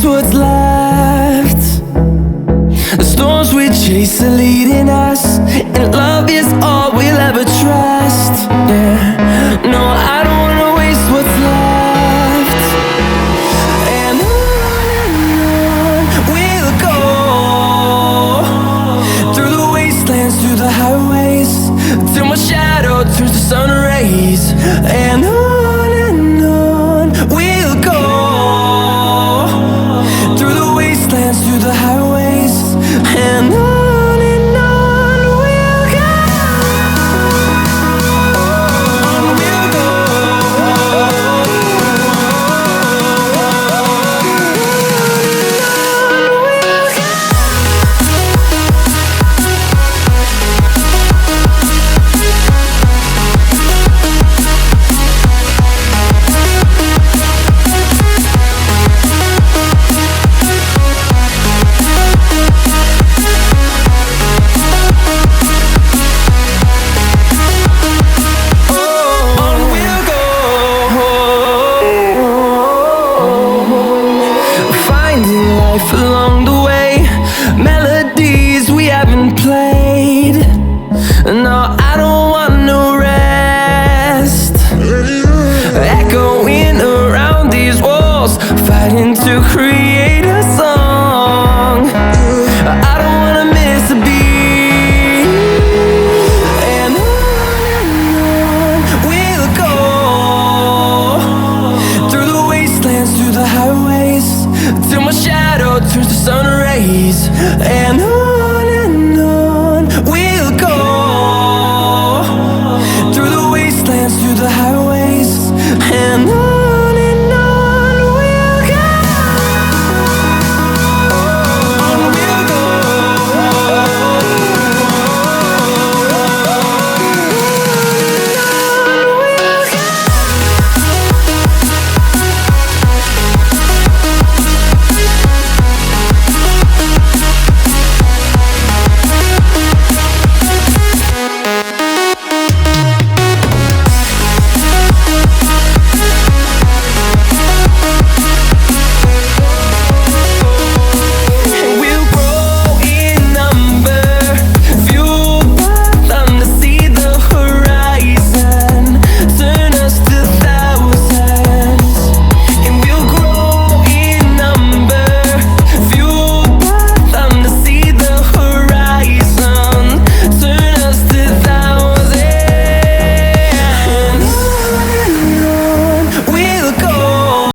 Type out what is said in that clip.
what's left. The storms we chase are leading us, and love is all we'll ever trust. Yeah, no, I don't wanna waste what's left. And on we'll go, through the wastelands, through the highways, till my shadow turns to sun rays. And on we'll go, through the wastelands, through the highways, and on we'll go. On we'll go. Along the way, melodies we haven't played. No, I don't want no rest. Echoing around these walls, fighting to create a song. I don't wanna miss a beat. And on we'll go, through the wastelands, through the highways, till my shadow turns to sun rays. And